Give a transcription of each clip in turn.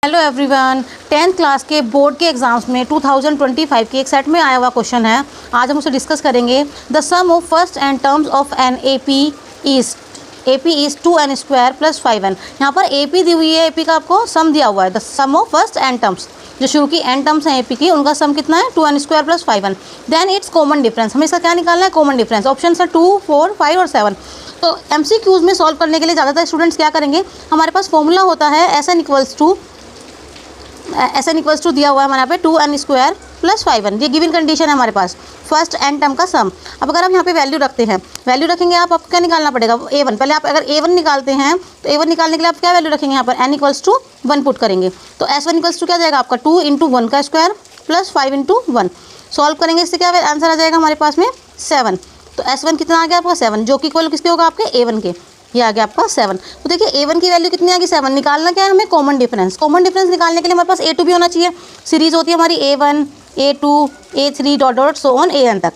Hello everyone, 10th class के board के exams में 2025 के एक सेट में आया हुआ क्वेश्चन है। आज हम उसे डिस्कस करेंगे। The sum of first n terms of an AP is 2n square plus 5n। यहाँ पर AP दी हुई है, AP का आपको सम दिया हुआ है। The sum of first n terms, जो शुरू की n टर्म्स हैं AP की, उनका सम कितना है 2n square plus 5n। Then it's common difference, हमें इसका क्या निकालना है, कॉमन डिफरेंस। ऑप्शन है 2, 4, 5 और 7। तो MCQs में सॉल्व करने के लिए ज़्यादातर स्टूडेंट्स क्या करेंगे, हमारे पास फॉर्मूला होता है SN इक्वल्स टू दिया हुआ है हमारे यहाँ पे 2n स्क्वायर प्लस 5n। ये गिवन कंडीशन है हमारे पास, फर्स्ट एंड टर्म का सम। अब अगर आप यहाँ पे वैल्यू रखते हैं, वैल्यू रखेंगे आपको क्या निकालना पड़ेगा, A1। पहले आप अगर A1 निकालते हैं तो A1 निकालने के लिए आप क्या वैल्यू रखेंगे, यहाँ पर n इक्वल्स टू 1 पुट करेंगे। तो S1 इक्वल्स टू क्या जाएगा आपका 2 × 1 का स्क्वायर प्लस 5 × 1। सॉल्व करेंगे, इससे क्या आंसर आ जाएगा हमारे पास में 7। तो S1 कितना आ गया आपका 7, जो कि इक्वल किसके होगा, आपके A1 के। ये आ गया आपका 7। तो देखिए A1 की वैल्यू कितनी आ गई 7। निकालना क्या है हमें, कॉमन डिफरेंस। कॉमन डिफरेंस निकालने के लिए हमारे पास A2 भी होना चाहिए। सीरीज होती है हमारी A1, A2, A3 dot so on AN तक।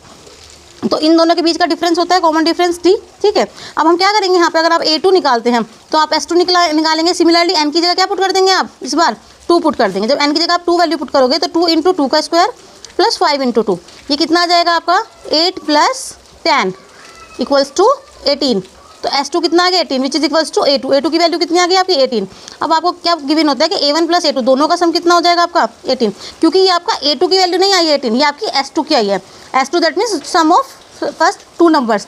तो इन दोनों के बीच का डिफरेंस होता है कॉमन डिफरेंस D। ठीक है, अब हम क्या करेंगे, यहाँ पे अगर आप A2 निकालते हैं तो आप S2 निकालेंगे। सिमिलरली n की जगह क्या पुट कर देंगे आप, इस बार 2 पुट कर देंगे। जब n की जगह आप 2 वैल्यू पुट करोगे तो 2 × 2 का स्क्वायर प्लस 5 × 2, ये कितना आ जाएगा आपका 8 + 10 इक्वल्स टू 18। तो S2 कितना आ गया 18, which is equals to A2। A2 की वैल्यू कितनी आ गई आपकी 18। अब आपको क्या गिवन होता है कि A1 + A2 दोनों का सम कितना हो जाएगा आपका 18, क्योंकि ये आपका A2 की वैल्यू नहीं आई है 18, ये आपकी S2 की आई है। S2 that means sum of first 2 numbers,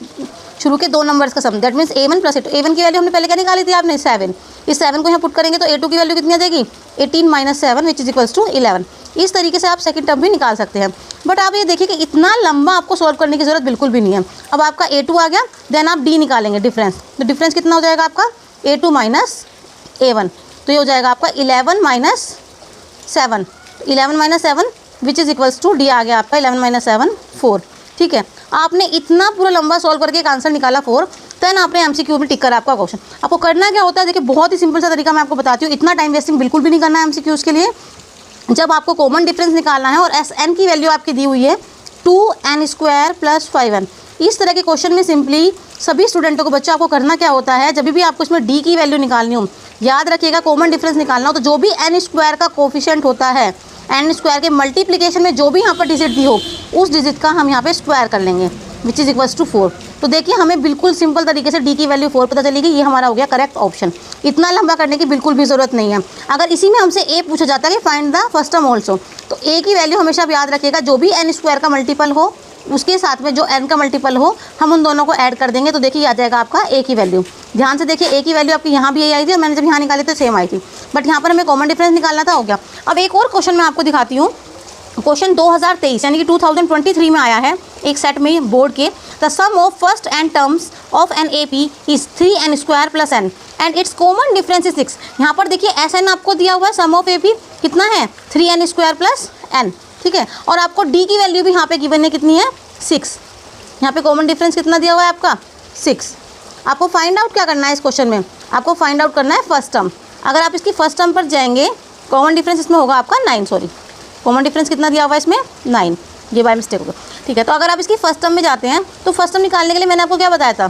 शुरू के 2 नंबर्स का सम। That means A1 + A2। A1 की वैल्यू हमने पहले क्या निकाली थी आपने 7। इस 7 को यहाँ पुट करेंगे तो A2 की वैल्यू कितनी आ जाएगी 18 - 7 विच इज इक्वल्स टू 11। इस तरीके से आप सेकंड टर्म भी निकाल सकते हैं। बट आप ये देखिए कि इतना लंबा आपको सॉल्व करने की ज़रूरत बिल्कुल भी नहीं है। अब आपका A2 आ गया, देन आप D निकालेंगे डिफरेंस। तो डिफरेंस कितना हो जाएगा आपका A2 - A1। तो ये हो जाएगा आपका 11 - 7। 11 - 7 which is equals to D आ गया आपका 11 - 7 4। ठीक है, आपने इतना पूरा लंबा सॉल्व करके एक आंसर निकाला 4। देन आपने MCQ में टिक करा आपका क्वेश्चन। आपको करना क्या होता है, देखिए बहुत ही सिंपल सा तरीका मैं आपको बताती हूँ। इतना टाइम वेस्टिंग बिल्कुल भी नहीं करना है MCQs के लिए। जब आपको कॉमन डिफरेंस निकालना है और SN की वैल्यू आपकी दी हुई है 2n स्क्वायर प्लस 5n, इस तरह के क्वेश्चन में सिंपली सभी स्टूडेंटों को, बच्चों आपको करना क्या होता है, जब भी आपको इसमें D की वैल्यू निकालनी हो, याद रखिएगा कॉमन डिफरेंस निकालना हो तो जो भी n स्क्वायर का कोफिशिएंट होता है, n स्क्वायर के मल्टीप्लिकेशन में जो भी यहाँ पर डिजिट दी हो, उस डिजिट का हम यहाँ पे स्क्वायर कर लेंगे विच इज़ इक्वल्स टू 4। तो देखिए हमें बिल्कुल सिंपल तरीके से D की वैल्यू 4 पता चलेगी। ये हमारा हो गया करेक्ट ऑप्शन। इतना लंबा करने की बिल्कुल भी ज़रूरत नहीं है। अगर इसी में हमसे A पूछा जाता है कि find the first term also, तो A की वैल्यू हमेशा आप याद रखिएगा, जो भी n स्क्वायर का मल्टीपल हो उसके साथ में जो n का मल्टीपल हो, हम उन दोनों को ऐड कर देंगे। तो देखिए आ जाएगा आपका A की वैल्यू। ध्यान से देखिए A की वैल्यू आपकी यहाँ भी यही आई थी और मैंने जब यहाँ निकाली तो सेम आई थी, बट यहाँ पर हमें कॉमन डिफरेंस निकालना था, हो गया। अब एक और क्वेश्चन मैं आपको दिखाती हूँ। क्वेश्चन 2023 यानी कि 2023 में आया है एक सेट में बोर्ड के। The sum of first n terms of an AP is 3n square plus n and it's common difference is 6। यहाँ पर देखिए SN आपको दिया हुआ है, सम ऑफ AP कितना है 3n स्क्वायर प्लस n। ठीक है, और आपको D की वैल्यू भी यहाँ पे गिवन है, कितनी है 6। यहाँ पे कॉमन डिफरेंस कितना दिया हुआ है आपका 6। आपको फाइंड आउट क्या करना है इस क्वेश्चन में, आपको फाइंड आउट करना है फर्स्ट टर्म। अगर आप इसकी फर्स्ट टर्म पर जाएंगे, कॉमन डिफरेंस इसमें होगा आपका 9, सॉरी कॉमन डिफरेंस कितना दिया हुआ है इसमें 9, ये बाय मिस्टेक होगा। ठीक है, तो अगर आप इसकी फर्स्ट टर्म में जाते हैं तो फर्स्ट टर्म निकालने के लिए मैंने आपको क्या बताया था,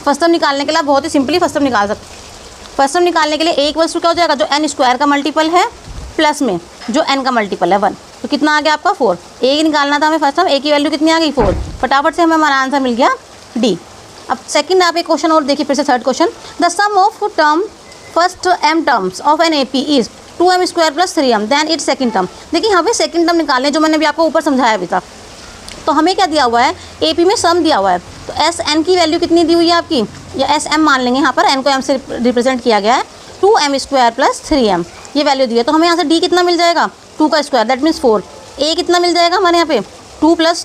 फर्स्ट टर्म निकालने के लिए आप बहुत ही सिंपली फर्स्ट टर्म निकाल सकते। फर्स्ट टर्म निकालने के लिए A इक्वल्स टू क्या हो जाएगा, जो n स्क्वायर का मल्टीपल है प्लस में जो n का मल्टीपल है 1, तो कितना आ गया आपका 4। A निकालना था हमें फर्स्ट टर्म, A की वैल्यू कितनी आ गई 4। फटाफट से हमें हमारा आंसर मिल गया D। अब सेकंड आप एक क्वेश्चन और देखिए, फिर से third question. The sum of term first m terms of an AP is 2m square plus 3m then it's second term. देखिए यहाँ पे सेकंड टर्म निकालने, जो मैंने अभी आपको ऊपर समझाया भी था। तो हमें क्या दिया हुआ है, AP में सम दिया हुआ है, तो SN की वैल्यू कितनी दी हुई है आपकी, या SM मान लेंगे, यहाँ पर n को m से रिप्रेजेंट किया गया है, 2m स्क्वायर प्लस 3m ये वैल्यू दी है। तो हमें यहाँ से D कितना मिल जाएगा 2 का स्क्वायर दैट मीन्स 4। A कितना मिल जाएगा हमारे यहाँ पे 2 +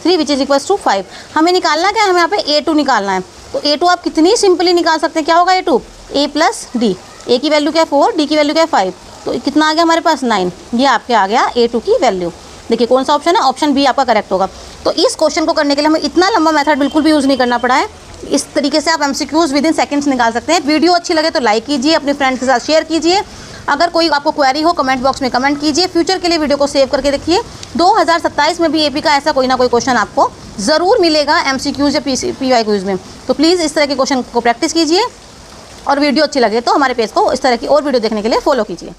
3 विच इज़ इक्वल्स टू 5। हमें निकालना क्या है, हमें यहाँ पे A2 निकालना है। तो A2 आप कितनी सिंपली निकाल सकते हैं, क्या होगा A2 A + D। A की वैल्यू क्या है 4, D की वैल्यू क्या है 5, तो कितना आ गया हमारे पास 9। ये आपके आ गया A2 की वैल्यू। देखिए कौन सा ऑप्शन है, ऑप्शन B आपका करेक्ट होगा। तो इस क्वेश्चन को करने के लिए हमें इतना लंबा मेथड बिल्कुल भी यूज़ नहीं करना पड़ा है। इस तरीके से आप MCQs विद इन सेकंड्स निकाल सकते हैं। वीडियो अच्छी लगे तो लाइक कीजिए, अपने फ्रेंड्स के साथ शेयर कीजिए। अगर कोई आपको क्वेरी हो कमेंट बॉक्स में कमेंट कीजिए। फ्यूचर के लिए वीडियो को सेव करके रखिए। 2027 में भी AP का ऐसा कोई ना कोई क्वेश्चन आपको ज़रूर मिलेगा MCQs या PY क्यूज़ में। तो प्लीज़ इस तरह के क्वेश्चन को प्रैक्टिस कीजिए। और वीडियो अच्छी लगे तो हमारे पेज को इस तरह की और वीडियो देखने के लिए फॉलो कीजिए।